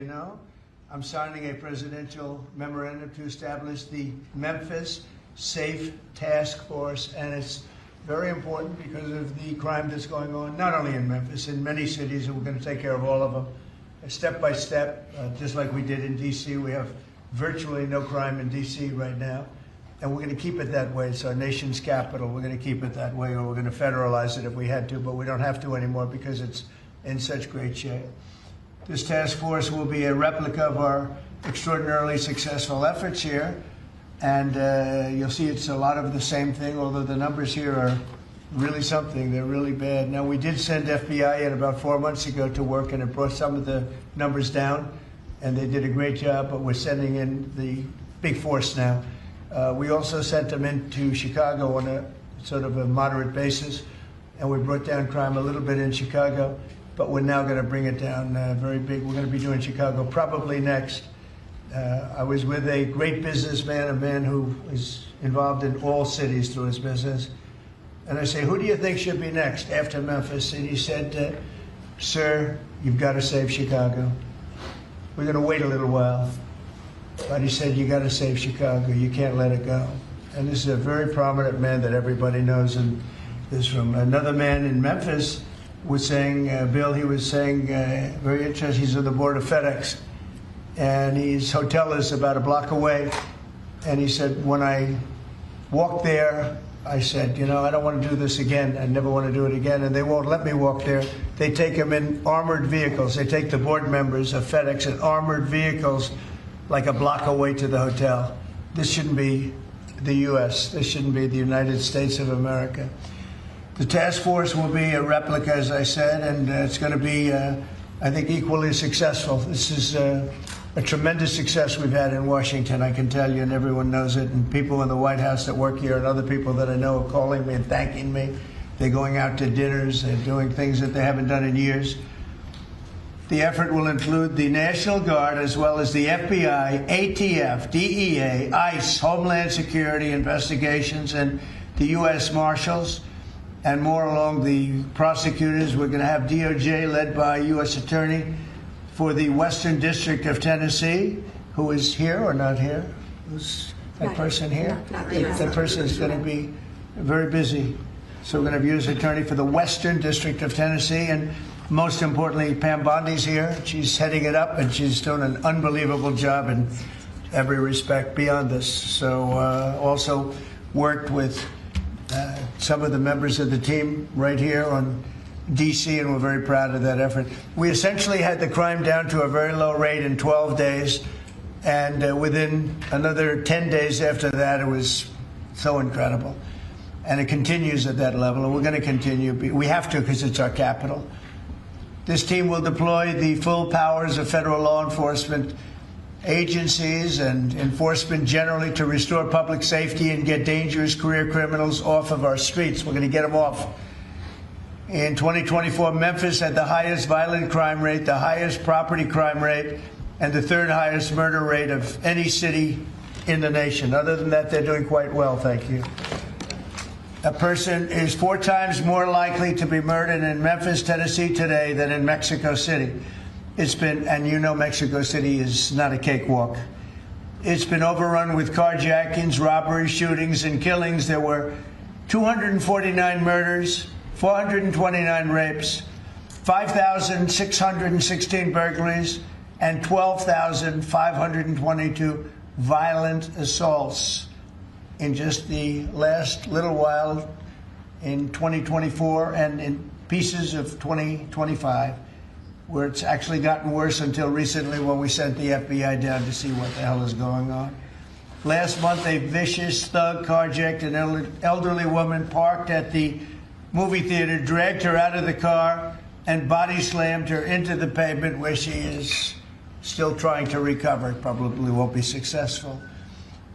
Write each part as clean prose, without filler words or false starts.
You know, I'm signing a presidential memorandum to establish the Memphis Safe Task Force, and it's very important because of the crime that's going on, not only in Memphis, in many cities, and we're going to take care of all of them, step by step, just like we did in D.C. We have virtually no crime in D.C. right now, and we're going to keep it that way. It's our nation's capital. We're going to keep it that way, or we're going to federalize it if we had to, but we don't have to anymore because it's in such great shape. This task force will be a replica of our extraordinarily successful efforts here, and you'll see it's a lot of the same thing, although the numbers here are really something. They're really bad. Now, we did send FBI in about 4 months ago to work, and it brought some of the numbers down, and they did a great job, but we're sending in the big force now. We also sent them into Chicago on a sort of a moderate basis, and we brought down crime a little bit in Chicago. But we're now going to bring it down very big. We're going to be doing Chicago probably next. I was with a great businessman, a man who is involved in all cities through his business. And I say, who do you think should be next after Memphis? And he said, sir, you've got to save Chicago. We're going to wait a little while. But he said, you got to save Chicago. You can't let it go. And this is a very prominent man that everybody knows. And this is from another man in Memphis was saying, Bill, he was saying, very interesting, he's on the board of FedEx, and his hotel is about a block away. And he said, when I walked there, I said, you know, I don't want to do this again. I never want to do it again. And they won't let me walk there. They take them in armored vehicles. They take the board members of FedEx in armored vehicles like a block away to the hotel. This shouldn't be the U.S. This shouldn't be the United States of America. The task force will be a replica, as I said, and it's going to be, I think, equally successful. This is a tremendous success we've had in Washington, I can tell you, and everyone knows it. And people in the White House that work here and other people that I know are calling me and thanking me. They're going out to dinners. They're doing things that they haven't done in years. The effort will include the National Guard as well as the FBI, ATF, DEA, ICE, Homeland Security investigations, and the U.S. Marshals, and more along the prosecutors. We're going to have DOJ led by U.S. Attorney for the Western District of Tennessee, who is here or not here? Who's that person here? That person is going to be very busy. So we're going to have U.S. Attorney for the Western District of Tennessee, and most importantly, Pam Bondi's here. She's heading it up, and she's doing an unbelievable job in every respect beyond this. So also worked with some of the members of the team right here on D.C., and we're very proud of that effort. We essentially had the crime down to a very low rate in 12 days, and within another 10 days after that, it was so incredible. And it continues at that level, and we're going to continue. We have to because it's our capital. This team will deploy the full powers of federal law enforcement agencies and enforcement generally to restore public safety and get dangerous career criminals off of our streets. We're going to get them off. In 2024, Memphis had the highest violent crime rate, the highest property crime rate, and the third highest murder rate of any city in the nation. Other than that, they're doing quite well, thank you. A person is 4 times more likely to be murdered in Memphis, Tennessee today than in Mexico City. It's been, and you know Mexico City is not a cakewalk. It's been overrun with carjackings, robberies, shootings, and killings. There were 249 murders, 429 rapes, 5,616 burglaries, and 12,522 violent assaults in just the last little while in 2024 and in pieces of 2025. Where it's actually gotten worse until recently when we sent the FBI down to see what the hell is going on. Last month, a vicious thug carjacked an elderly woman parked at the movie theater, dragged her out of the car, and body slammed her into the pavement where she is still trying to recover. Probably won't be successful.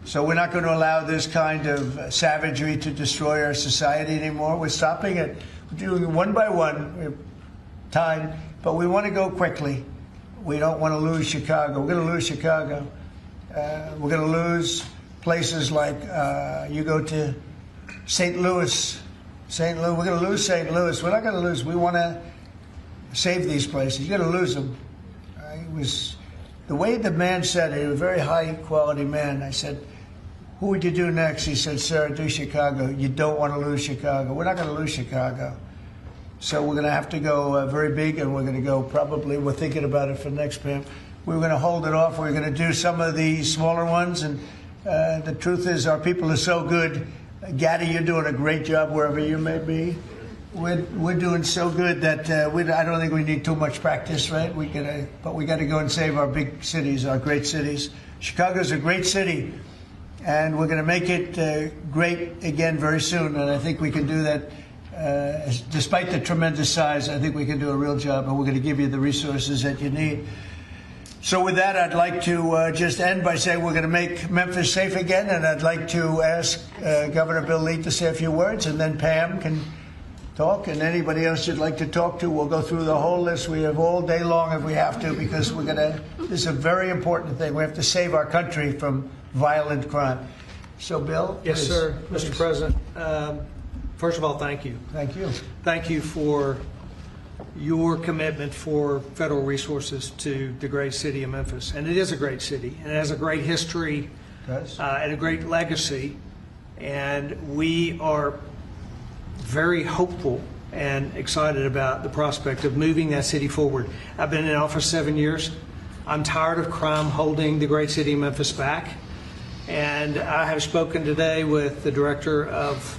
So we're not going to allow this kind of savagery to destroy our society anymore. We're stopping it. We're doing it one by one. We have time. But we want to go quickly. We don't want to lose Chicago. We're going to lose Chicago. We're going to lose places like you go to St. Louis. St. Louis. We're going to lose St. Louis. We're not going to lose. We want to save these places. You're going to lose them. It was the way the man said it, he was a very high-quality man. I said, who would you do next? He said, sir, do Chicago. You don't want to lose Chicago. We're not going to lose Chicago. So we're going to have to go very big, and we're going to go probably, we're thinking about it for next Pam. We're going to hold it off. We're going to do some of the smaller ones. And the truth is, our people are so good. Gaddy, you're doing a great job wherever you may be. We're doing so good that I don't think we need too much practice, right? But we got to go and save our big cities, our great cities. Chicago's a great city, and we're going to make it great again very soon. And I think we can do that. Despite the tremendous size, I think we can do a real job, and we're going to give you the resources that you need. So with that, I'd like to just end by saying we're going to make Memphis safe again, and I'd like to ask Governor Bill Lee to say a few words, and then Pam can talk, and anybody else you'd like to talk to. We'll go through the whole list. We have all day long if we have to, because this is a very important thing. We have to save our country from violent crime. So, Bill? Yes, please, sir. please. Mr. President, first of all, thank you. Thank you. Thank you for your commitment for federal resources to the great city of Memphis. And it is a great city, and it has a great history and a great legacy. And we are very hopeful and excited about the prospect of moving that city forward. I've been in office 7 years. I'm tired of crime holding the great city of Memphis back. And I have spoken today with the director of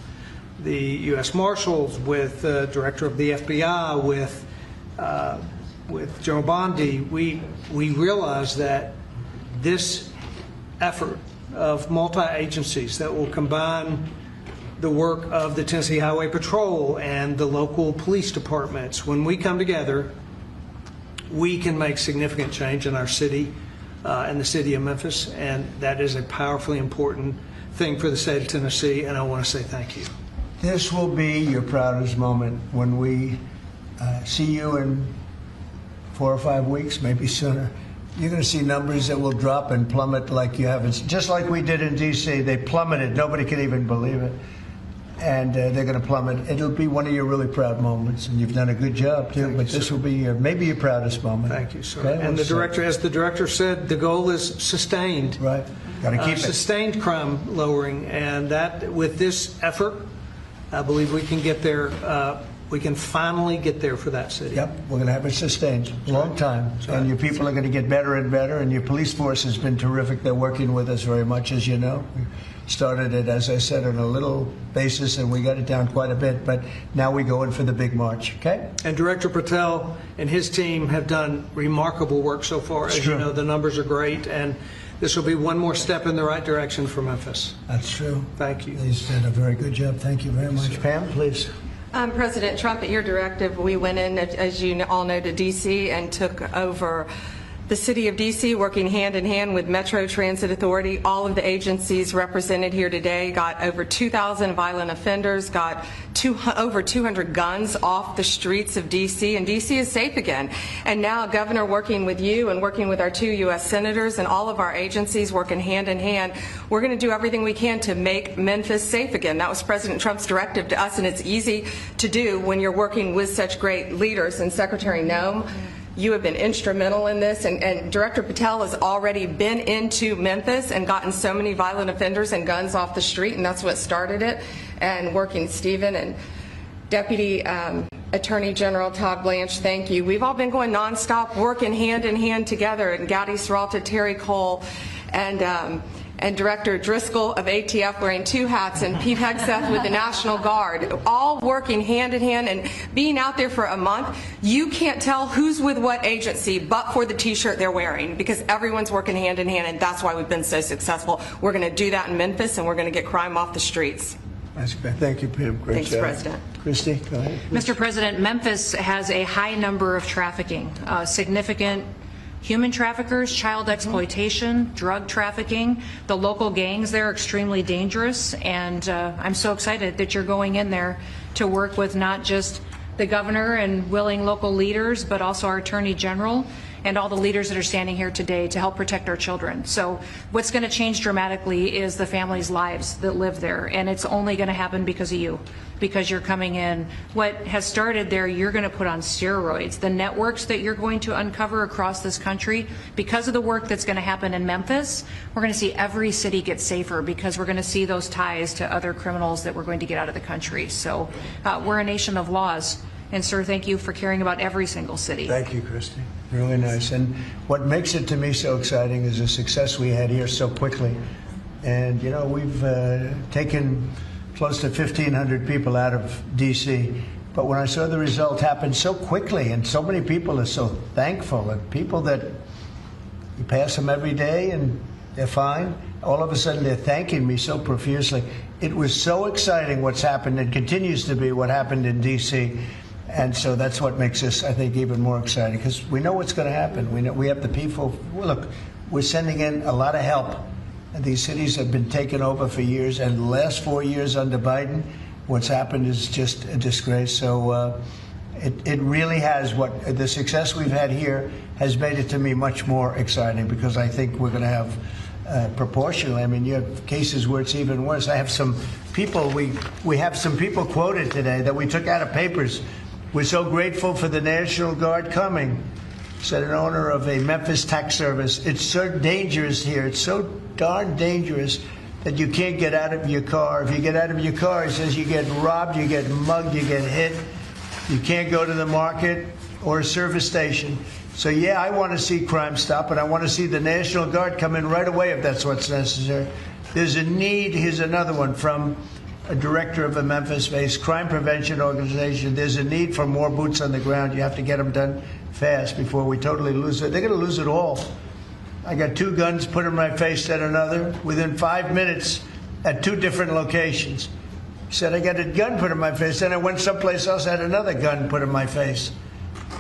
the U.S. Marshals, with the director of the FBI, with General Bondi. We realize that this effort of multi-agencies that will combine the work of the Tennessee Highway Patrol and the local police departments, when we come together, we can make significant change in our city and the city of Memphis, and that is a powerfully important thing for the state of Tennessee, and I want to say thank you. This will be your proudest moment when we see you in 4 or 5 weeks, maybe sooner. You're going to see numbers that will drop and plummet like you haven't, just like we did in D.C. They plummeted. Nobody can even believe it. And they're going to plummet. It'll be one of your really proud moments, and you've done a good job too. But this will be maybe your proudest moment. Thank you, sir. Okay? And the director, as the director said, the goal is sustained. Right. Got to keep it. Sustained crime lowering, and that with this effort, I believe we can get there. We can finally get there for that city. Yep, we're going to have it sustained. Long time. And your people are going to get better and better, and your police force has been terrific. They're working with us very much, as you know. We started it, as I said, on a little basis, and we got it down quite a bit, but now we go in for the big march, okay? And Director Patel and his team have done remarkable work so far. As you know, the numbers are great, and this will be one more step in the right direction for Memphis. That's true. Thank you. He's done a very good job. Thank you very much. Pam, please. President Trump, at your directive, we went in, as you all know, to D.C. and took over the city of D.C., working hand in hand with Metro Transit Authority. All of the agencies represented here today got over 2,000 violent offenders, got over 200 guns off the streets of D.C., and D.C. is safe again. And now, Governor, working with you and working with our 2 U.S. senators and all of our agencies working hand in hand, we're going to do everything we can to make Memphis safe again. That was President Trump's directive to us, and it's easy to do when you're working with such great leaders. And Secretary Noem, you have been instrumental in this, and Director Patel has already been into Memphis and gotten so many violent offenders and guns off the street, and that's what started it. And working Stephen and Deputy Attorney General Todd Blanche, thank you. We've all been going nonstop, working hand in hand together, and Gowdy Serralta, Terry Cole, and Director Driscoll of ATF wearing 2 hats, and Pete Hegseth with the National Guard, all working hand in hand and being out there for a month. You can't tell who's with what agency but for the T-shirt they're wearing, because everyone's working hand in hand, and that's why we've been so successful. We're going to do that in Memphis, and we're going to get crime off the streets. That's great. Thank you, Pam. Great Thanks, job. President. Christy, go ahead. Mr. President, Memphis has a high number of trafficking, significant human traffickers, child exploitation, drug trafficking. The local gangs there are extremely dangerous, and I'm so excited that you're going in there to work with not just the governor and willing local leaders, but also our Attorney General and all the leaders that are standing here today to help protect our children. So what's going to change dramatically is the families' lives that live there, and it's only going to happen because of you, because you're coming in. What has started there, you're going to put on steroids. The networks that you're going to uncover across this country, because of the work that's going to happen in Memphis, we're going to see every city get safer, because we're going to see those ties to other criminals that we're going to get out of the country. So we're a nation of laws. And sir, thank you for caring about every single city. Thank you, Christy. Really nice. And what makes it to me so exciting is the success we had here so quickly. And, you know, we've taken close to 1,500 people out of D.C. But when I saw the result happen so quickly, and so many people are so thankful, and people that you pass them every day and they're fine, all of a sudden they're thanking me so profusely. It was so exciting what's happened, and continues to be what happened in D.C. And so that's what makes this, I think, even more exciting, because we know what's going to happen. We know we have the people. Look, we're sending in a lot of help. And these cities have been taken over for years, and the last 4 years under Biden, what's happened is just a disgrace. So it really has, what the success we've had here has made it to me much more exciting, because I think we're going to have proportionally. I mean, you have cases where it's even worse. I have some people, we have some people quoted today that we took out of papers. We're so grateful for the National Guard coming, said an owner of a Memphis tax service. It's so dangerous here. It's so darn dangerous that you can't get out of your car. If you get out of your car, he says, you get robbed, you get mugged, you get hit. You can't go to the market or a service station. So, yeah, I want to see crime stop, and I want to see the National Guard come in right away if that's what's necessary. There's a need. Here's another one from a director of a Memphis-based crime prevention organization. There's a need for more boots on the ground. You have to get them done fast before we totally lose it. They're going to lose it all. I got 2 guns put in my face, said another, within 5 minutes at 2 different locations. He said, I got a gun put in my face. Then I went someplace else, had another gun put in my face.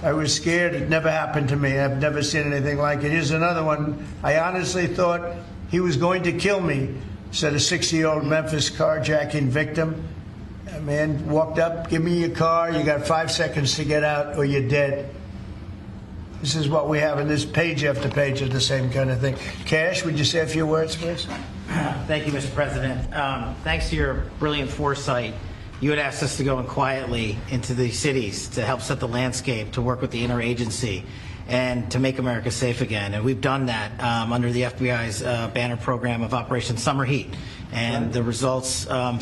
I was scared. It never happened to me. I've never seen anything like it. Here's another one. I honestly thought he was going to kill me, said a 60-year-old Memphis carjacking victim. A man walked up, give me your car, you got 5 seconds to get out or you're dead. This is what we have in this page after page of the same kind of thing. Kash, would you say a few words, please? Thank you, Mr. President. Thanks to your brilliant foresight, you had asked us to go in quietly into these cities to help set the landscape, to work with the interagency, and to make America safe again. And we've done that under the FBI's banner program of Operation Summer Heat. And the results are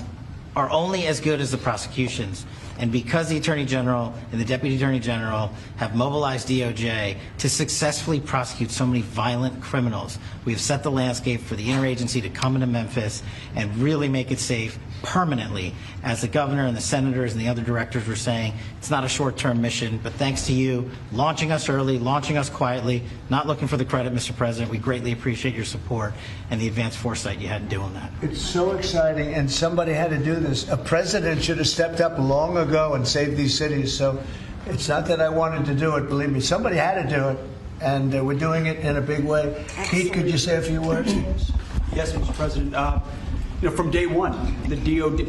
only as good as the prosecutions. And because the Attorney General and the Deputy Attorney General have mobilized DOJ to successfully prosecute so many violent criminals, we have set the landscape for the interagency to come into Memphis and really make it safe permanently. As the governor and the senators and the other directors were saying, it's not a short-term mission, but thanks to you launching us early, launching us quietly, not looking for the credit, Mr. President, we greatly appreciate your support and the advanced foresight you had in doing that. It's so exciting, and somebody had to do this. A president should have stepped up long ago and saved these cities. So it's not that I wanted to do it, believe me. Somebody had to do it, and we're doing it in a big way. Excellent. Pete, could you say a few words? Yes, Mr. President. You know, from day one, the DOW, the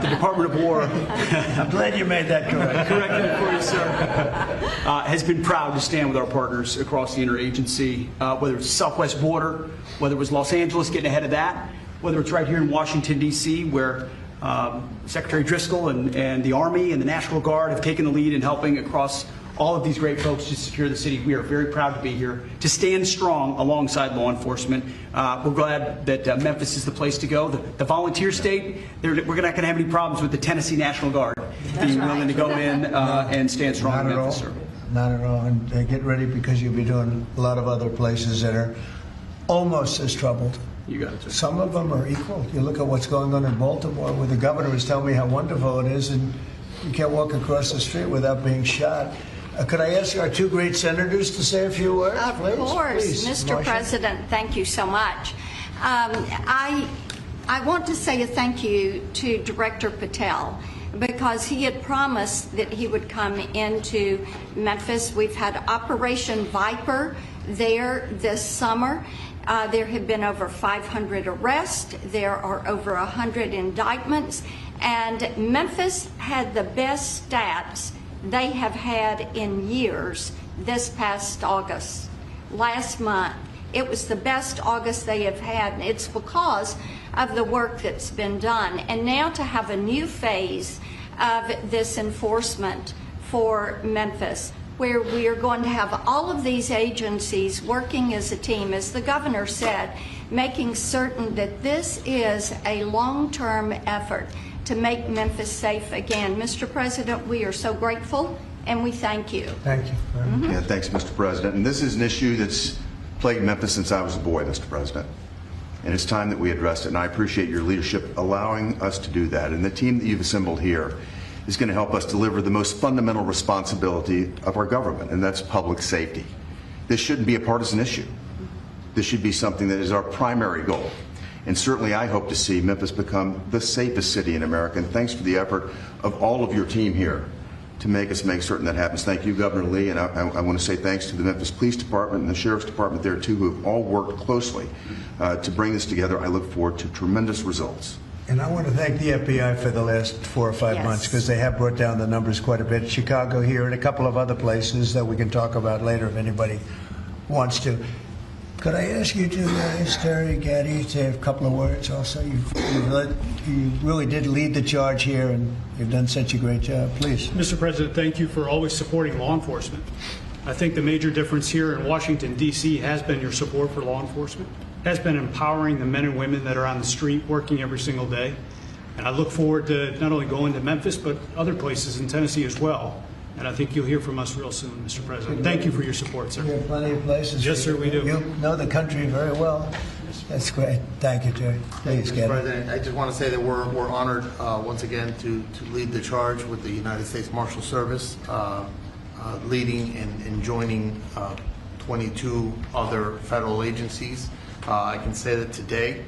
Department of War. I'm glad you made that correct. Corrected it for you, sir. Has been proud to stand with our partners across the interagency, whether it's the southwest border, whether it was Los Angeles getting ahead of that, whether it's right here in Washington, D.C., where Secretary Driscoll and the Army and the National Guard have taken the lead in helping across all of these great folks to secure the city. We are very proud to be here, to stand strong alongside law enforcement. We're glad that Memphis is the place to go. The volunteer state, we're not going to have any problems with the Tennessee National Guard being willing to go in and stand strong in Memphis. Not at all. And get ready, because you'll be doing a lot of other places that are almost as troubled. You got it, sir. Some of them are equal. You look at what's going on in Baltimore, where the governor was telling me how wonderful it is, and you can't walk across the street without being shot. Could I ask our 2 great senators to say a few words? Of course, please. Mr. Marcia? President, thank you so much. I want to say a thank you to Director Patel, because he had promised that he would come into Memphis. We've had Operation Viper there this summer. There have been over 500 arrests. There are over 100 indictments. And Memphis had the best stats they have had in years this past August. Last month, it was the best August they have had, and it's because of the work that's been done. And now to have a new phase of this enforcement for Memphis, where we are going to have all of these agencies working as a team, as the governor said, making certain that this is a long-term effort to make Memphis safe again. Mr. President, we are so grateful and we thank you. Thank you very much. Yeah, thanks, Mr. President. And this is an issue that's plagued Memphis since I was a boy, Mr. President. And it's time that we addressed it. And I appreciate your leadership allowing us to do that. And the team that you've assembled here is going to help us deliver the most fundamental responsibility of our government, and that's public safety. This shouldn't be a partisan issue. This should be something that is our primary goal. And certainly I hope to see Memphis become the safest city in America. And thanks for the effort of all of your team here to make certain that happens. Thank you, Governor Lee, and I want to say thanks to the Memphis Police Department and the Sheriff's Department there too, who have all worked closely to bring this together. I look forward to tremendous results. And I want to thank the FBI for the last 4 or 5 months, because they have brought down the numbers quite a bit. Chicago here and a couple of other places that we can talk about later if anybody wants to. Could I ask you two guys, Terry, Gaddy, to have a couple of words also? You really did lead the charge here, and you've done such a great job. Please. Mr. President, thank you for always supporting law enforcement. I think the major difference here in Washington, D.C. has been your support for law enforcement, has been empowering the men and women that are on the street working every single day. And I look forward to not only going to Memphis, but other places in Tennessee as well. And I think you'll hear from us real soon, Mr. President. Thank you for your support, sir. We have plenty of places. Yes, sir, we do. You know the country very well. That's great. Thank you, Terry. Please, Mr. President, I just want to say that we're honored once again to lead the charge with the United States Marshal Service, leading and joining 22 other federal agencies. I can say that today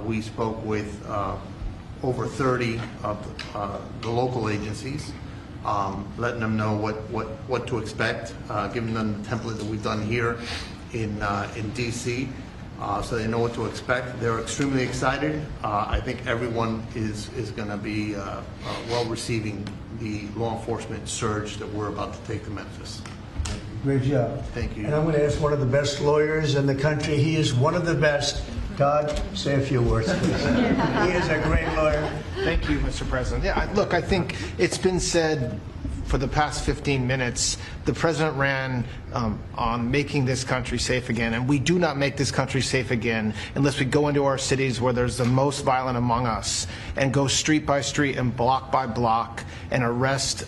we spoke with over 30 of the local agencies, letting them know what to expect, giving them the template that we've done here in D.C., so they know what to expect. They're extremely excited. I think everyone is going to be well receiving the law enforcement surge that we're about to take to Memphis. Great job. Thank you. And I'm going to ask one of the best lawyers in the country. He is one of the best. Todd, say a few words, please. He is a great lawyer. Thank you, Mr. President. Yeah, look, I think it's been said for the past 15 minutes, the president ran on making this country safe again, and we do not make this country safe again unless we go into our cities where there's the most violent among us and go street by street and block by block and arrest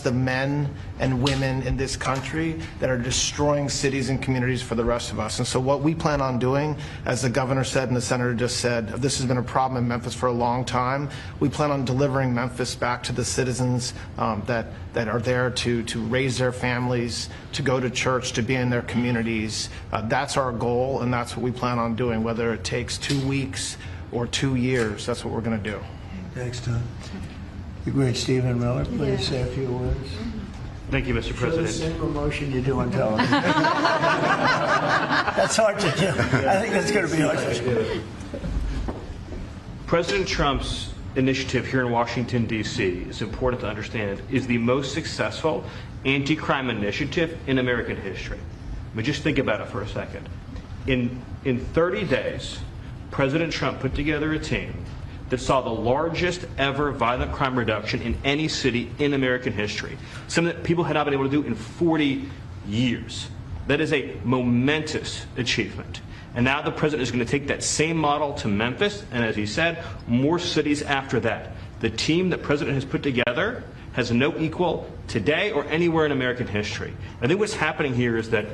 the men and women in this country that are destroying cities and communities for the rest of us. And so what we plan on doing, as the governor said and the senator just said, this has been a problem in Memphis for a long time. We plan on delivering Memphis back to the citizens that are there to raise their families, to go to church, to be in their communities. That's our goal, and that's what we plan on doing, whether it takes 2 weeks or 2 years. That's what we're going to do. Thanks, Tom. The great Stephen Miller, please say a few words. Thank you, Mr. President. The same emotion you do on television. That's hard to do. I think that's going to be hard to do. President Trump's initiative here in Washington, D.C., is important to understand, is the most successful anti-crime initiative in American history. But just think about it for a second. In 30 days, President Trump put together a team that saw the largest ever violent crime reduction in any city in American history, something that people had not been able to do in 40 years. That is a momentous achievement. And now the president is going to take that same model to Memphis, and as he said, more cities after that. The team that President has put together has no equal today or anywhere in American history. I think what's happening here is that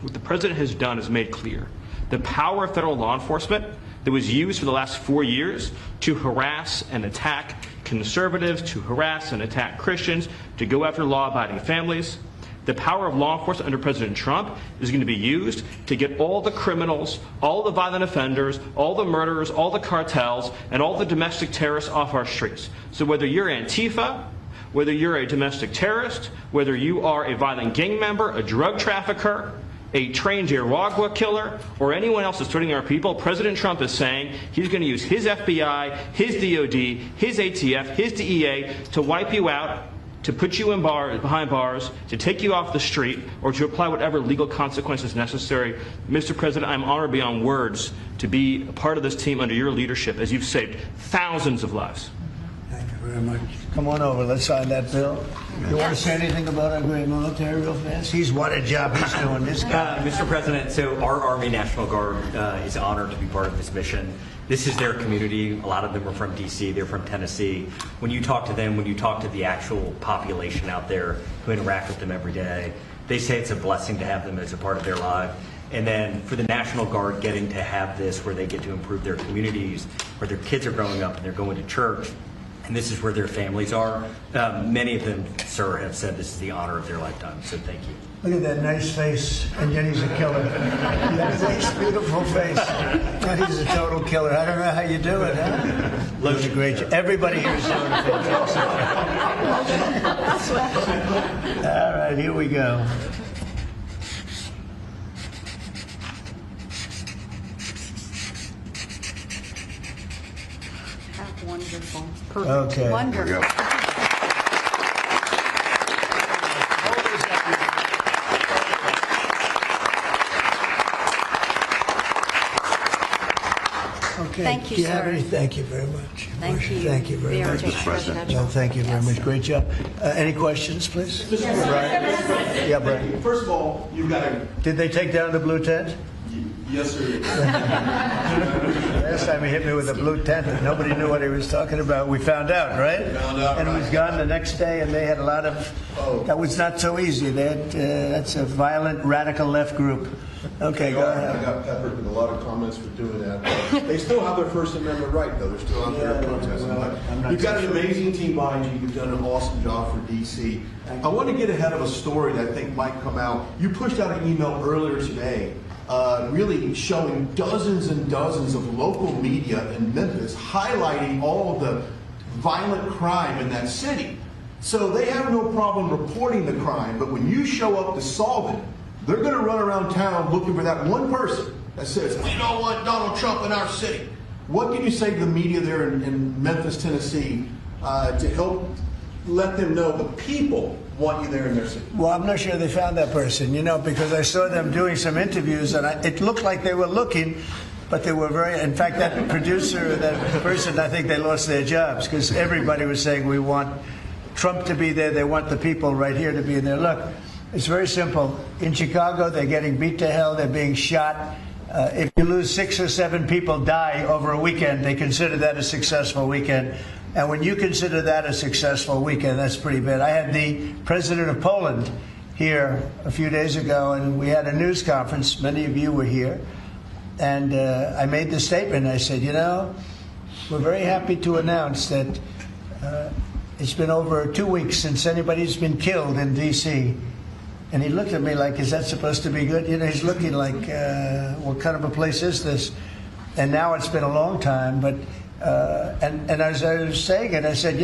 what the president has done is made clear. The power of federal law enforcement that was used for the last 4 years to harass and attack conservatives, to harass and attack Christians, to go after law-abiding families, the power of law enforcement under President Trump is going to be used to get all the criminals, all the violent offenders, all the murderers, all the cartels, and all the domestic terrorists off our streets. So whether you're Antifa, whether you're a domestic terrorist, whether you are a violent gang member, a drug trafficker, a trained Iraqwa killer, or anyone else that's threatening our people, President Trump is saying he's going to use his FBI, his DOD, his ATF, his DEA to wipe you out to put you in behind bars, to take you off the street, or to apply whatever legal consequences necessary. Mr. President, I'm honored beyond words to be a part of this team under your leadership as you've saved thousands of lives. Thank you very much. Come on over. Let's sign that bill. You want to say anything about our great military real fast? He's what a job he's doing, this guy. Mr. President, so our Army National Guard is honored to be part of this mission. This is their community. A lot of them are from D.C. They're from Tennessee. When you talk to them, when you talk to the actual population out there who interact with them every day, they say it's a blessing to have them as a part of their life. And then for the National Guard getting to have this where they get to improve their communities, where their kids are growing up and they're going to church, and this is where their families are. Many of them, sir, have said this is the honor of their lifetime, so thank you. Look at that nice face, and yet he's a killer. That nice, beautiful face, and he's a total killer. I don't know how you do it, huh? Lowe's a great job. Everybody here is doing a fantastic job. All right, here we go. Wonderful. Okay. Wonderful. Okay. Thank you, Do you have sir. any? Thank you very much. Thank you. Thank you very much. Mr. President. No, thank you very much. Great job. Any questions, please? Brian? Yeah, Brian. First of all, you've got to. Did they take down the blue tent? Yes, sir. Last time he hit me with a blue tent and nobody knew what he was talking about. We found out, right? Found out, and it was gone the next day, and they had a lot of. That was not so easy. They had, that's a violent, radical left group. Okay, go ahead. I got peppered with a lot of comments for doing that. They still have their First Amendment right, though. They're still out there protesting. But you've got an amazing team behind you. You've done an awesome job for D.C. I want to get ahead of a story that I think might come out. You pushed out an email earlier today really showing dozens and dozens of local media in Memphis highlighting all of the violent crime in that city. So they have no problem reporting the crime, but when you show up to solve it, they're going to run around town looking for that one person that says, we don't want Donald Trump in our city. What can you say to the media there in Memphis, Tennessee, to help let them know the people want you there in their city? Well, I'm not sure they found that person, because I saw them doing some interviews, and it looked like they were looking, but they were very, in fact, that producer, that person, I think they lost their jobs, because everybody was saying, we want Trump to be there, they want the people right here to be there. Look, it's very simple. In Chicago, they're getting beat to hell, they're being shot. If you lose 6 or 7 people die over a weekend, they consider that a successful weekend. And when you consider that a successful weekend, that's pretty bad. I had the president of Poland here a few days ago, and we had a news conference. Many of you were here. And I made the statement. I said, we're very happy to announce that it's been over 2 weeks since anybody's been killed in D.C. And he looked at me like, is that supposed to be good? He's looking like, what kind of a place is this? And now it's been a long time, but and as I was saying it, I said,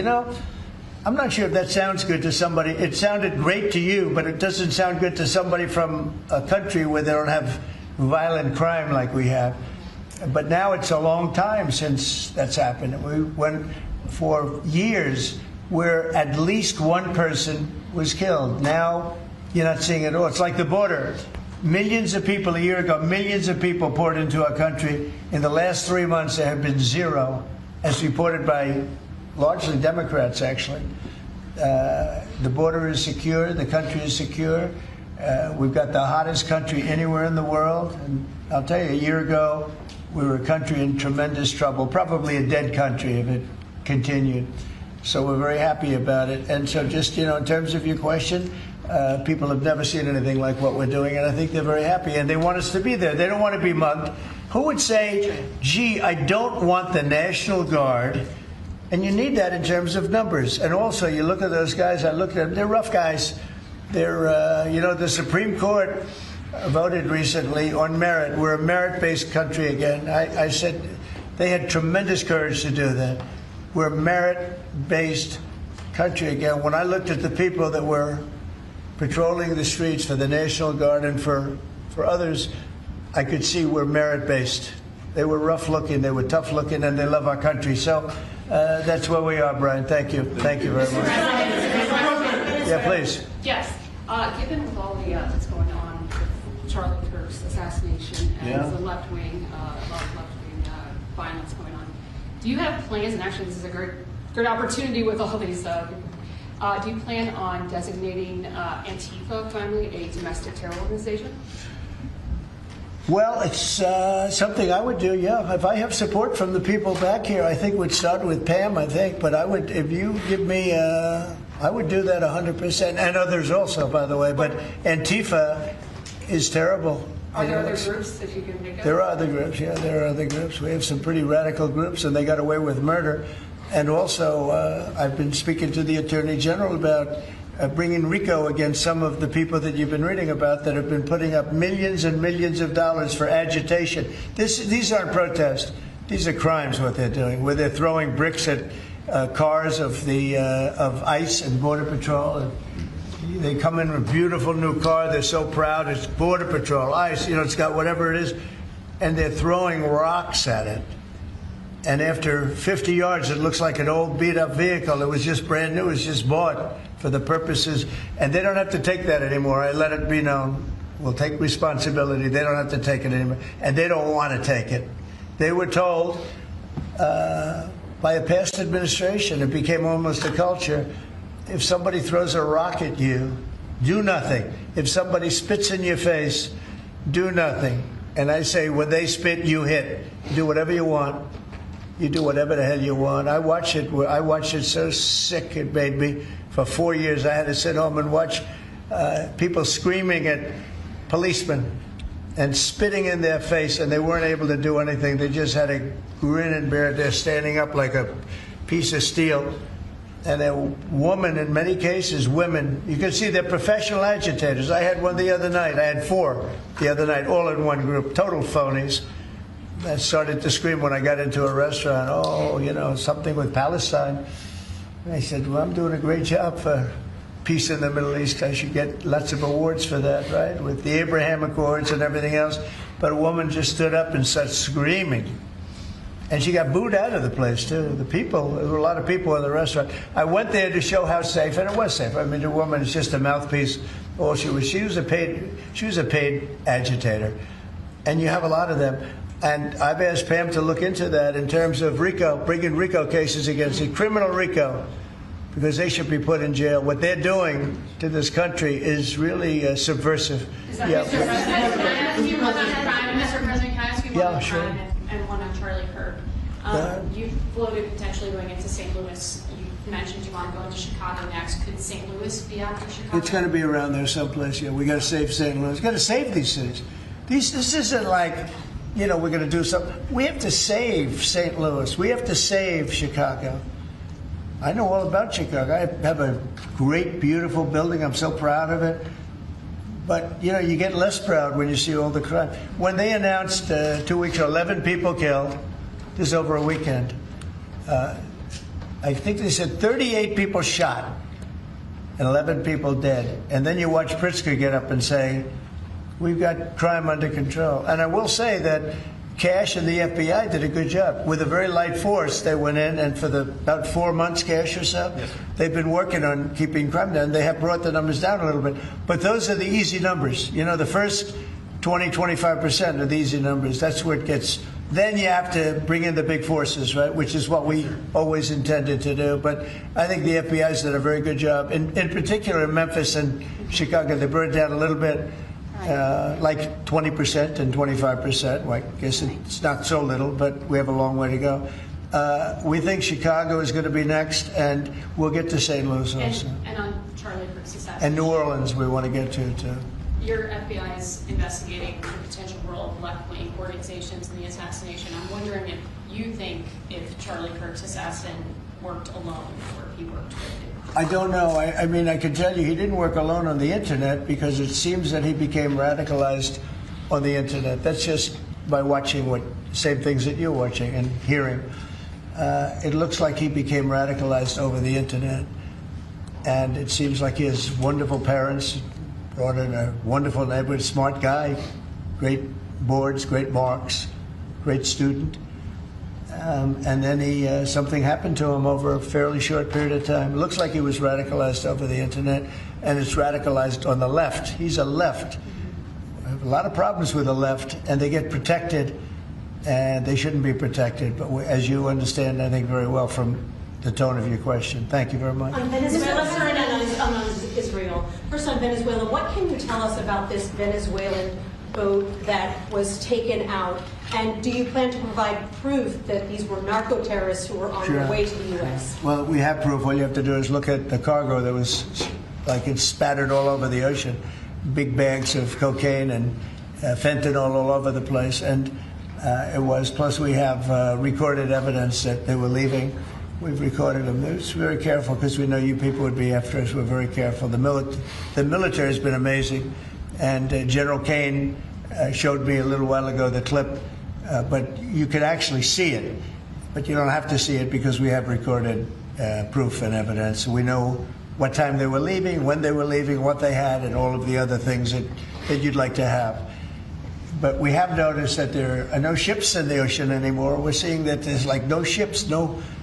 I'm not sure if that sounds good to somebody. It sounded great to you, but it doesn't sound good to somebody from a country where they don't have violent crime like we have. But now it's a long time since that's happened. We went for years where at least one person was killed. Now you're not seeing it all. It's like the border. Millions of people a year ago, millions of people poured into our country. In the last 3 months, there have been 0, as reported by largely Democrats, actually. The border is secure. The country is secure. We've got the hottest country anywhere in the world. And I'll tell you, a year ago, we were a country in tremendous trouble, probably a dead country if it continued. So we're very happy about it. And so just, in terms of your question, people have never seen anything like what we're doing, and I think they're very happy, and they want us to be there. They don't want to be mugged. Who would say, gee, I don't want the National Guard? And you need that in terms of numbers. And also, you look at those guys, I look at them, they're rough guys. They're, the Supreme Court voted recently on merit. We're a merit-based country again. I said they had tremendous courage to do that. We're a merit-based country again. When I looked at the people that were patrolling the streets for the National Guard and for others, I could see we're merit-based. They were rough-looking, they were tough-looking, and they love our country. So that's where we are, Brian. Thank you. Thank you very much. Yeah, please. Yes. Given with all the that's going on with Charlie Kirk's assassination and the left-wing, violence going on, do you have plans, and actually this is a great opportunity with all these do you plan on designating Antifa finally a domestic terror organization? Well, it's something I would do, yeah. If I have support from the people back here, I think we'd start with Pam, I think. But I would, if you give me, I would do that 100%. And others also, by the way. But Antifa is terrible. Are there other groups that you can think of? There are other groups, yeah. There are other groups. We have some pretty radical groups, and they got away with murder. And also, I've been speaking to the Attorney General about bringing RICO against some of the people that you've been reading about that have been putting up millions and millions of dollars for agitation. These aren't protests. These are crimes, what they're doing, where they're throwing bricks at cars of ICE and Border Patrol. And they come in with a beautiful new car. They're so proud. It's Border Patrol, ICE, it's got whatever it is. And they're throwing rocks at it. And after 50 yards, it looks like an old beat-up vehicle. It was just brand new. It was just bought for the purposes. And they don't have to take that anymore. I let it be known. We'll take responsibility. They don't have to take it anymore. And they don't want to take it. They were told by a past administration, it became almost a culture, if somebody throws a rock at you, do nothing. If somebody spits in your face, do nothing. And I say, when they spit, you hit. Do whatever you want. You do whatever the hell you want. I watched it so sick it made me. For 4 years, I had to sit home and watch people screaming at policemen and spitting in their face, and they weren't able to do anything. They just had a grin and bear it. They're standing up like a piece of steel. And a woman, in many cases, women, you can see they're professional agitators. I had one the other night. I had 4 the other night, all in one group, total phonies. I started to scream when I got into a restaurant, something with Palestine. And I said, well, I'm doing a great job for peace in the Middle East. I should get lots of awards for that, right? With the Abraham Accords and everything else. But a woman just stood up and started screaming. And she got booed out of the place, too. There were a lot of people in the restaurant. I went there to show how safe, and it was safe. I mean, the woman is just a mouthpiece. All she was a paid agitator. And you have a lot of them. And I've asked Pam to look into that in terms of RICO, bringing RICO cases against it, criminal RICO, because they should be put in jail. What they're doing to this country is really subversive. Mr. President, can I ask you one on crime? Mr. President, can I ask you one on crime and one on Charlie Kirk? You floated potentially going into St. Louis. You mentioned you want to go into Chicago next. Could St. Louis be after Chicago? It's going to be around there someplace. Yeah, we got to save St. Louis. Got to save these cities. This isn't like, we're going to do something. We have to save St. Louis. We have to save Chicago. I know all about Chicago. I have a great, beautiful building. I'm so proud of it. But, you get less proud when you see all the crime. When they announced 2 weeks ago, 11 people killed, this is over a weekend. I think they said 38 people shot and 11 people dead. And then you watch Pritzker get up and say, we've got crime under control. And I will say that Kash and the FBI did a good job. With a very light force, they went in, and for about 4 months, Kash or so, they've been working on keeping crime down. They have brought the numbers down a little bit. But those are the easy numbers. The first 20, 25% are the easy numbers. That's where it gets. Then you have to bring in the big forces, right, which is what we always intended to do. But I think the FBI's did a very good job. In particular, in Memphis and Chicago, they brought it down a little bit. Like 20% and 25%. Well, I guess it's not so little, but we have a long way to go. We think Chicago is going to be next, and we'll get to St. Louis also. And on Charlie Kirk's assassination. And New Orleans we want to get to, too. Your FBI is investigating the potential role of left-wing organizations in the assassination. I'm wondering if you think if Charlie Kirk's assassin worked alone or if he worked with you. I don't know. I mean, I can tell you he didn't work alone on the Internet, because it seems that he became radicalized on the Internet. That's just by watching same things that you're watching and hearing. It looks like he became radicalized over the Internet. And it seems like he has wonderful parents, brought in a wonderful neighborhood, smart guy, great boards, great marks, great student. and then something happened to him over a fairly short period of time. It looks like he was radicalized over the internet, and it's radicalized on the left. He's a left. I have a lot of problems with the left, and they get protected, and they shouldn't be protected. But as you understand, I think very well from the tone of your question. Thank you very much. On Venezuela, on Israel. First on Venezuela, what can you tell us about this Venezuelan boat that was taken out? And do you plan to provide proof that these were narco-terrorists who were on their way to the U.S.? Well, we have proof. All you have to do is look at the cargo that was, like, it's spattered all over the ocean. Big bags of cocaine and fentanyl all over the place. And it was, plus we have recorded evidence that they were leaving. We've recorded them. It's very careful because we know you people would be after us. We're very careful. The military has been amazing. And General Kane showed me a little while ago the clip, but you could actually see it. But you don't have to see it because we have recorded proof and evidence. We know what time they were leaving, when they were leaving, what they had, and all of the other things that you'd like to have. But we have noticed that there are no ships in the ocean anymore. We're seeing that there's like no ships,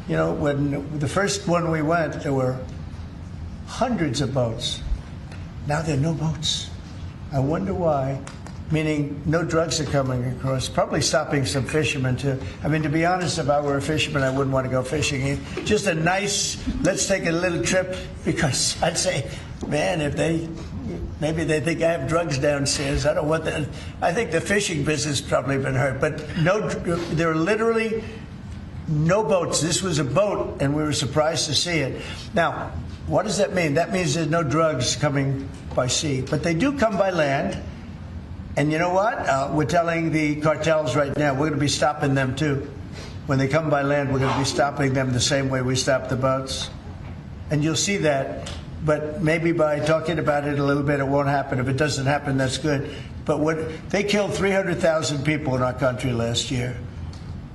when the first one we went, there were hundreds of boats. Now there are no boats. I wonder why, meaning no drugs are coming across, probably stopping some fishermen too. I mean, to be honest, if I were a fisherman, I wouldn't want to go fishing. Just a nice, let's take a little trip, because I'd say, man, if maybe they think I have drugs downstairs. I don't want that. I think the fishing business probably been hurt, but there are literally no boats. This was a boat, and we were surprised to see it. Now, what does that mean? That means there's no drugs coming by sea, but they do come by land. And you know what? We're telling the cartels right now, we're going to be stopping them too. When they come by land, we're going to be stopping them the same way we stop the boats. And you'll see that. But maybe by talking about it a little bit, it won't happen. If it doesn't happen, that's good. But they killed 300,000 people in our country last year.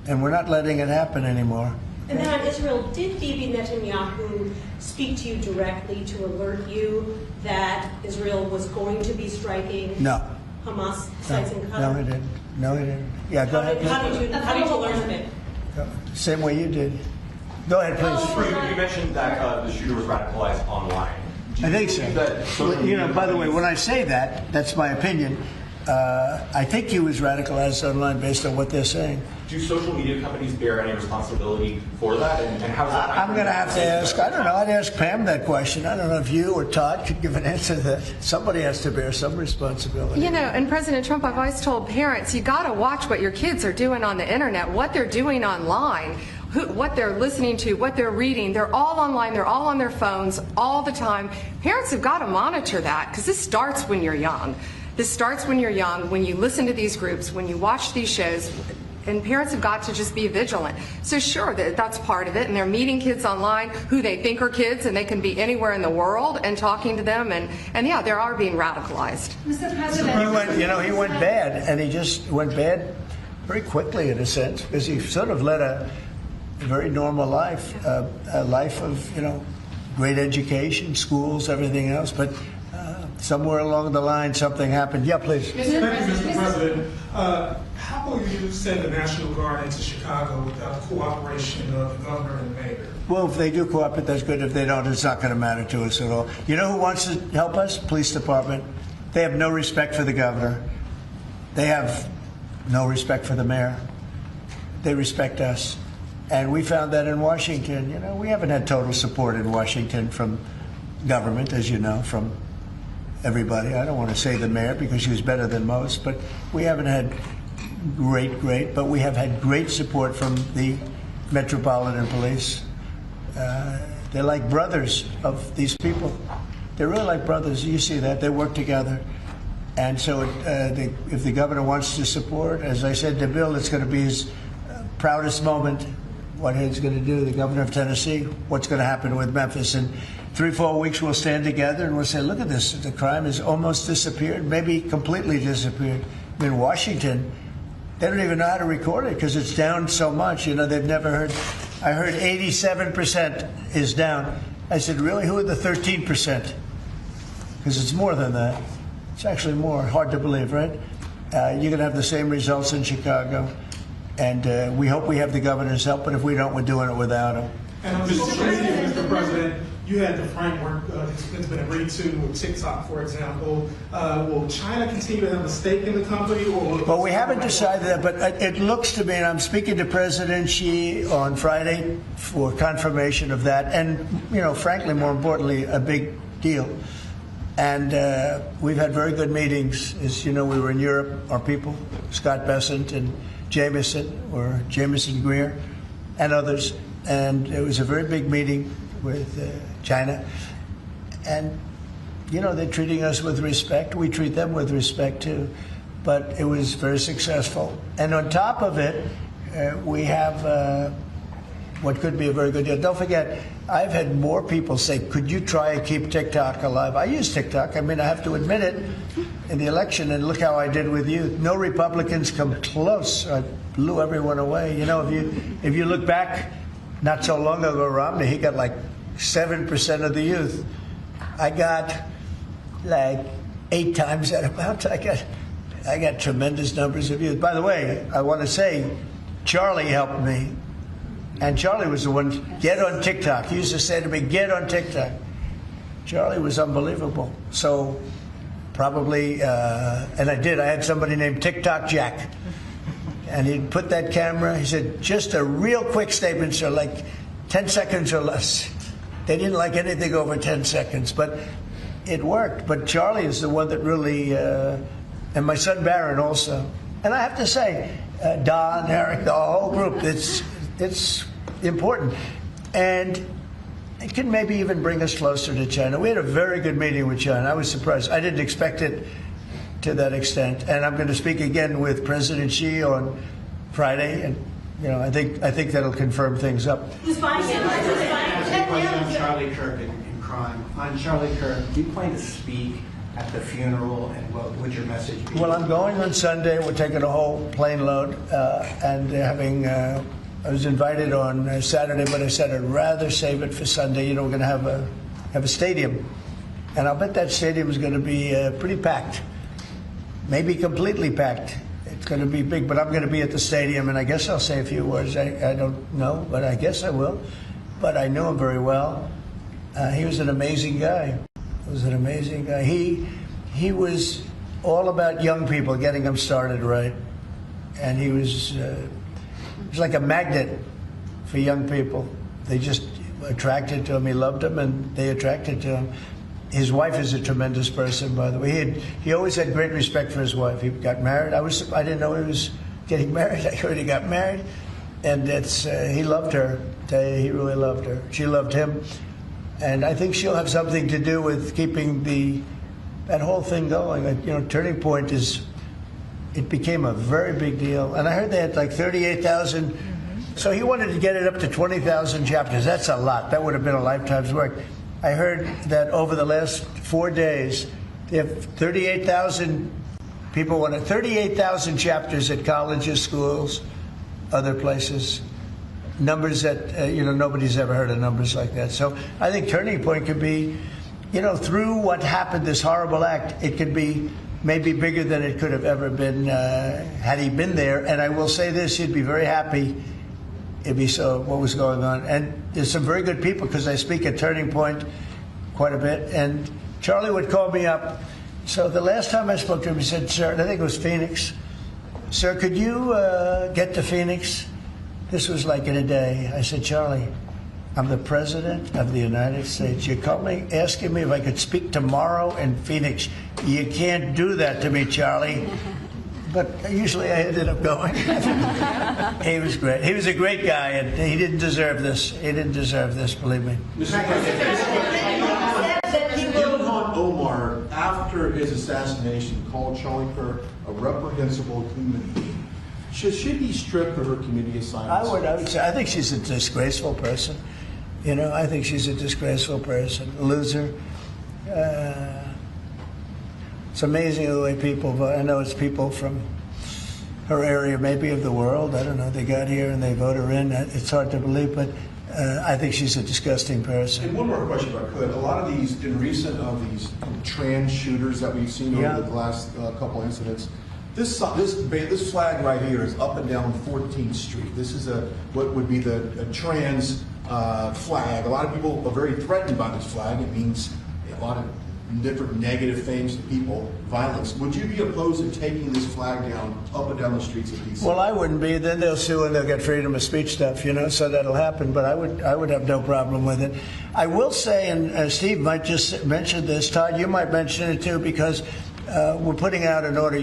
And we're not letting it happen anymore. And then on Israel, did Bibi Netanyahu speak to you directly to alert you that Israel was going to be striking Hamas sites in Qatar? No, he didn't. Yeah, go ahead. How did you learn of it? Same way you did. Go ahead, please. You mentioned that the shooter was radicalized online. I think so. By the way, when I say that, that's my opinion. I think he was radicalized online based on what they're saying. Do social media companies bear any responsibility for that? And how does that? I'm going to have to ask. I don't know. I'd ask Pam that question. I don't know if you or Todd could give an answer to that. Somebody has to bear some responsibility. And President Trump, I've always told parents, you got to watch what your kids are doing on the internet, what they're doing online. What they're listening to, what they're reading. They're all online. They're all on their phones all the time. Parents have got to monitor that, because this starts when you're young. This starts when you're young, when you listen to these groups, when you watch these shows, and parents have got to just be vigilant. So sure, that's part of it, and they're meeting kids online who they think are kids, and they can be anywhere in the world and talking to them, and yeah, they are being radicalized. Mr. President, he went bad, and he just went bad very quickly in a sense, because he sort of led a very normal life, a life of, great education, schools, everything else, but somewhere along the line something happened. Yeah, please. Thank you, Mr. President. How will you send the National Guard into Chicago without cooperation of the governor and the mayor? Well, if they do cooperate, that's good. If they don't, it's not going to matter to us at all. You know who wants to help us? Police department. They have no respect for the governor. They have no respect for the mayor. They respect us. And we found that in Washington. We haven't had total support in Washington from government, as you know, from everybody. I don't want to say the mayor because she was better than most, but we haven't had great, but we have had great support from the Metropolitan Police. They're like brothers of these people. They're really like brothers. You see that. They work together. And so if the governor wants to support, as I said to Bill, it's going to be his proudest moment. What he's going to do, the governor of Tennessee, what's going to happen with Memphis. In 3-4 weeks, we'll stand together and we'll say, look at this. The crime has almost disappeared, maybe completely disappeared. In Washington, they don't even know how to record it because it's down so much. They've never heard. I heard 87% is down. I said, really? Who are the 13%? Because it's more than that. It's actually more. Hard to believe, right? You're going to have the same results in Chicago. And we hope we have the governor's help, but if we don't, we're doing it without him. And on social media, Mr. President, you had the framework that's been agreed to with TikTok, for example. Will China continue to have a stake in the company? Well, we haven't decided that, but it looks to me, and I'm speaking to President Xi on Friday for confirmation of that, and, you know, frankly, more importantly, a big deal. And we've had very good meetings. As you know, we were in Europe, our people, Scott Bessent and Jameson Greer, and others. And it was a very big meeting with China. And, you know, they're treating us with respect. We treat them with respect, too. But it was very successful. And on top of it, we have what could be a very good deal. Don't forget, I've had more people say, could you try and keep TikTok alive? I use TikTok. I mean, I have to admit it in the election, and look how I did with you. No Republicans come close. I blew everyone away. You know, if you look back, not so long ago, Romney, he got like 7% of the youth. I got like 8 times that amount. I got tremendous numbers of youth. By the way, I want to say, Charlie helped me. And Charlie was the one, get on TikTok. He used to say to me, get on TikTok. Charlie was unbelievable. So probably, and I did. I had somebody named TikTok Jack. And he'd put that camera, he said, just a real quick statement, sir, like 10 seconds or less. They didn't like anything over 10 seconds, but it worked. But Charlie is the one that really, and my son Barron also. And I have to say, Don, Eric, the whole group, it's important. And it can maybe even bring us closer to China. We had a very good meeting with China. I was surprised. I didn't expect it to that extent. And I'm going to speak again with President Xi on Friday, and you know, I think that'll confirm things up. On Charlie Kirk and crime. On Charlie Kirk, do you plan to speak at the funeral, and what would your message be? Well, I'm going on Sunday. We're taking a whole plane load, and having. I was invited on Saturday, but I said I'd rather save it for Sunday. You know, we're going to have a stadium, and I'll bet that stadium is going to be pretty packed. Maybe completely packed. It's going to be big, but I'm going to be at the stadium, and I guess I'll say a few words. I don't know, but I guess I will. But I knew him very well. He was an amazing guy. He was all about young people, getting them started right. And he was like a magnet for young people. They just attracted to him. He loved them, and they attracted to him. His wife is a tremendous person, by the way. He always had great respect for his wife. He got married. I didn't know he was getting married. I heard he got married, and he loved her. I tell you, he really loved her. She loved him, and I think she'll have something to do with keeping that whole thing going. You know, Turning Point it became a very big deal, and I heard they had like 38,000. So he wanted to get it up to 20,000 chapters. That's a lot. That would have been a lifetime's work. I heard that over the last 4 days, they have 38,000 people wanted 38,000 chapters at colleges, schools, other places. Numbers that, nobody's ever heard of numbers like that. So I think Turning Point could be, through what happened, this horrible act, it could be maybe bigger than it could have ever been had he been there. And I will say this, he'd be very happy if he saw what was going on. And there's some very good people, because I speak at Turning Point quite a bit. And Charlie would call me up. So the last time I spoke to him, he said, sir, and I think it was Phoenix, sir, could you get to Phoenix? This was like in a day. I said, Charlie, I'm the President of the United States. You called me asking me if I could speak tomorrow in Phoenix. You can't do that to me, Charlie. But usually I ended up going. He was great. He was a great guy, and he didn't deserve this. He didn't deserve this, believe me. Ilhan Omar, after his assassination, called Charlie Kirk a reprehensible human being. Should he strip of her community assignments? I would say, I think she's a disgraceful person. I think she's a disgraceful person, a loser. It's amazing the way people vote. I know it's people from her area, maybe of the world. I don't know. They got here and they vote her in. It's hard to believe, but I think she's a disgusting person. And one more question, if I could. A lot of these, in recent of these trans shooters that we've seen over the last couple incidents, This flag right here is up and down 14th Street. This is what would be a trans flag. A lot of people are very threatened by this flag. It means a lot of different negative things to people, violence. Would you be opposed to taking this flag down up and down the streets of D.C.? Well, I wouldn't be. Then they'll sue and they'll get freedom of speech stuff, so that'll happen. But I would have no problem with it. I will say, and Steve might just mention this, Todd, you might mention it too, because we're putting out an order.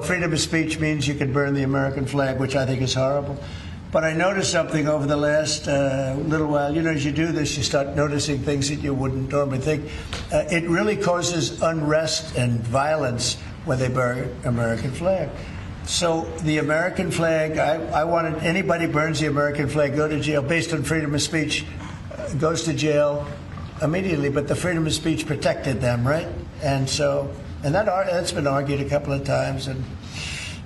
Freedom of speech means you can burn the American flag, which I think is horrible. But I noticed something over the last little while. As you do this, you start noticing things that you wouldn't normally think. It really causes unrest and violence when they burn American flag. So the American flag, I wanted anybody burns the American flag, go to jail based on freedom of speech, goes to jail immediately. But the freedom of speech protected them, right? And that's been argued a couple of times. And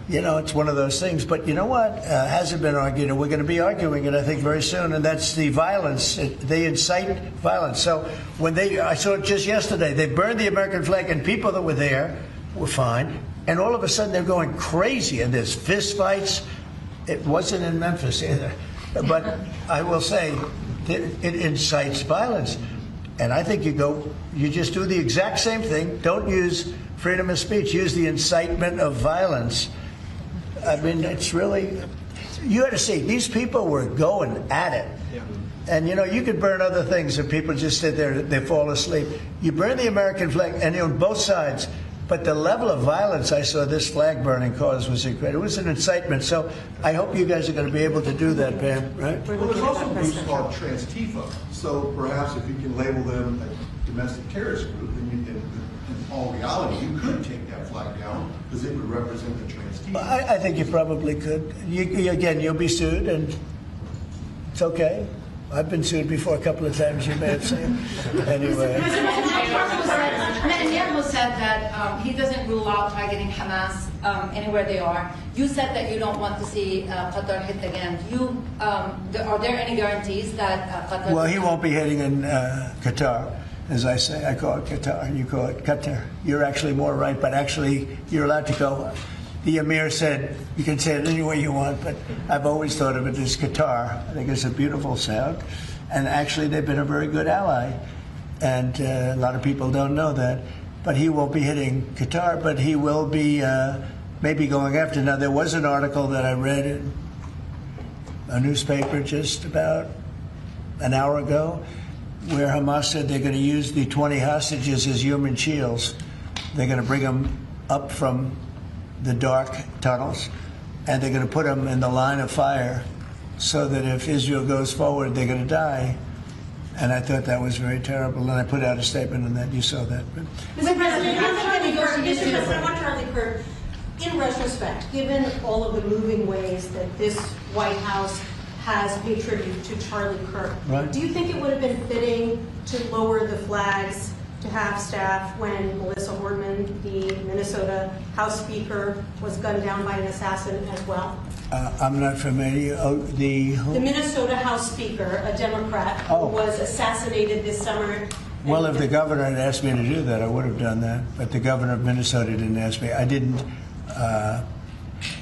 it's one of those things. But you know what? Hasn't been argued, and we're going to be arguing it, I think, very soon. And that's the violence. They incite violence. So I saw it just yesterday. They burned the American flag, and people that were there were fine. And all of a sudden, they're going crazy, and there's fist fights. It wasn't in Memphis either. But I will say, it incites violence. And I think you just do the exact same thing. Don't use freedom of speech. Use the incitement of violence. I mean, it's really, you had to see, these people were going at it. Yeah. And, you could burn other things and people just sit there, they fall asleep. You burn the American flag, and on both sides. But the level of violence I saw this flag burning cause was incredible. It was an incitement. So I hope you guys are going to be able to do that, Pam, right? Well, there's also groups called Trans-Tifa. So perhaps if you can label them a domestic terrorist group, in all reality, you could take that flag down because it would represent the Trans-Tifa. I think you probably could. Again, you'll be sued, and it's okay. I've been sued before a couple of times, you may have seen. Anyway. Netanyahu said that he doesn't rule out targeting Hamas anywhere they are. You said that you don't want to see Qatar hit again. Are there any guarantees that Qatar... Well, he won't be hitting in Qatar. As I say, I call it Qatar, and you call it Qatar. You're actually more right, but actually you're allowed to go. The Emir said, you can say it any way you want, but I've always thought of it as Qatar. I think it's a beautiful sound. And actually, they've been a very good ally. And a lot of people don't know that. But he won't be hitting Qatar, but he will be maybe going after. Now, there was an article that I read in a newspaper just about an hour ago where Hamas said they're going to use the 20 hostages as human shields. They're going to bring them up from the dark tunnels, and they're going to put them in the line of fire so that if Israel goes forward, they're going to die. And I thought that was very terrible, and I put out a statement on that. You saw that. Mr. President, I want Charlie Kirk, in retrospect, given all of the moving ways that this White House has paid tribute to Charlie Kirk, right. Do you think it would have been fitting to lower the flags to have staff when Melissa Hortman, the Minnesota House Speaker, was gunned down by an assassin as well? I'm not familiar. The Minnesota House Speaker, a Democrat, who was assassinated this summer. Well, if the governor had asked me to do that, I would have done that. But the governor of Minnesota didn't ask me. I didn't.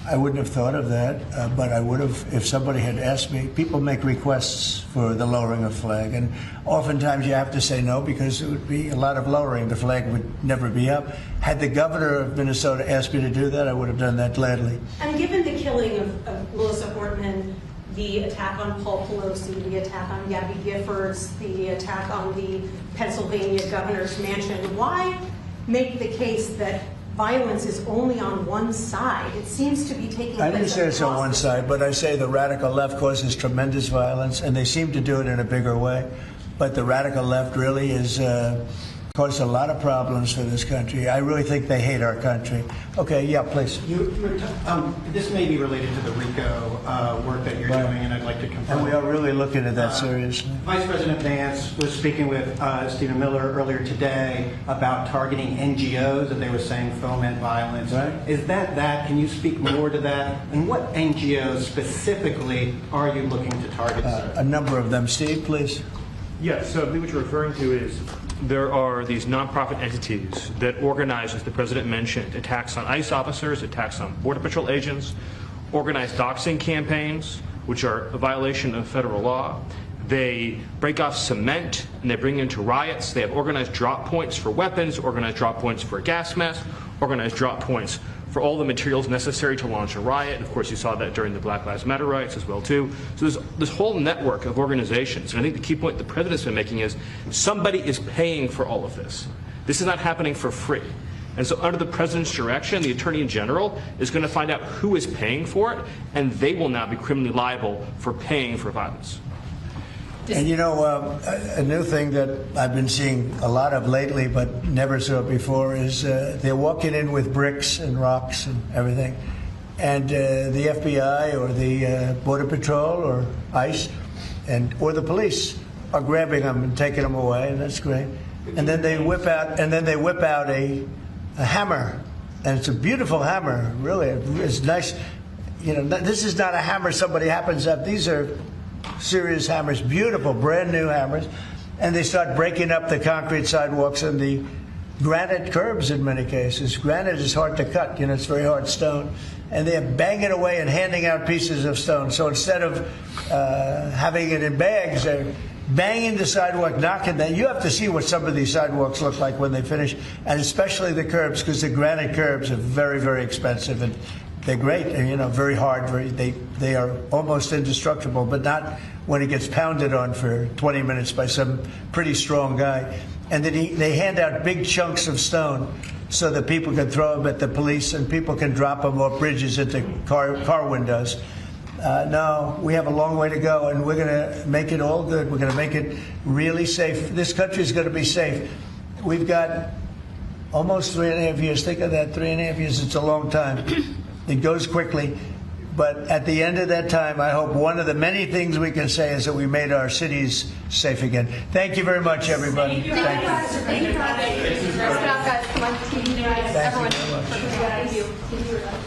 I wouldn't have thought of that, but I would have if somebody had asked me. People make requests for the lowering of flag, and oftentimes you have to say no because it would be a lot of lowering. The flag would never be up. Had the governor of Minnesota asked me to do that, I would have done that gladly. And given the killing of Melissa Hortman, the attack on Paul Pelosi, the attack on Gabby Giffords, the attack on the Pennsylvania governor's mansion, why make the case that violence is only on one side? It seems to be taking place. I didn't say it's on one side, but I say the radical left causes tremendous violence, and they seem to do it in a bigger way. But the radical left really is caused a lot of problems for this country. I really think they hate our country. Okay, yeah, please. This may be related to the RICO work that you're doing, and I'd like to confirm. And we are really looking at that seriously. Vice President Vance was speaking with Stephen Miller earlier today about targeting NGOs that they were saying foment violence. Right. Is that? Can you speak more to that? And what NGOs specifically are you looking to target, sir? A number of them. Steve, please. Yes, so I believe what you're referring to is there are these nonprofit entities that organize, as the President mentioned, attacks on ICE officers, attacks on Border Patrol agents, organized doxing campaigns, which are a violation of federal law. They break off cement and they bring it into riots. They have organized drop points for weapons, organized drop points for a gas mask, organized drop points for all the materials necessary to launch a riot. And of course, you saw that during the Black Lives Matter riots as well, too. So there's this whole network of organizations. And I think the key point the President's been making is somebody is paying for all of this. This is not happening for free. And so under the President's direction, the Attorney General is going to find out who is paying for it, and they will now be criminally liable for paying for violence. And you know, a new thing that I've been seeing a lot of lately, but never saw it before, is they're walking in with bricks and rocks and everything. And the FBI or the Border Patrol or ICE or the police are grabbing them and taking them away, and that's great. And then they whip out a hammer, and it's a beautiful hammer, really. It's nice. You know, this is not a hammer somebody happens to have. These are serious hammers, beautiful, brand new hammers, and they start breaking up the concrete sidewalks and the granite curbs in many cases. Granite is hard to cut, you know, it's very hard stone, and they're banging away and handing out pieces of stone. So instead of having it in bags, they're banging the sidewalk, knocking that. You have to see what some of these sidewalks look like when they finish, and especially the curbs, because the granite curbs are very, very expensive, and they're great, and you know, very hard. They are almost indestructible, but not when it gets pounded on for 20 minutes by some pretty strong guy. And then they hand out big chunks of stone so that people can throw them at the police and people can drop them off bridges into car windows. No, we have a long way to go, and we're going to make it all good. We're going to make it really safe. This country is going to be safe. We've got almost 3.5 years. Think of that, 3.5 years. It's a long time. It goes quickly. But at the end of that time, I hope one of the many things we can say is that we made our cities safe again. Thank you very much, everybody. Thank you. Thank you. Come on, TV. Everyone. Thank you very much. Thank you.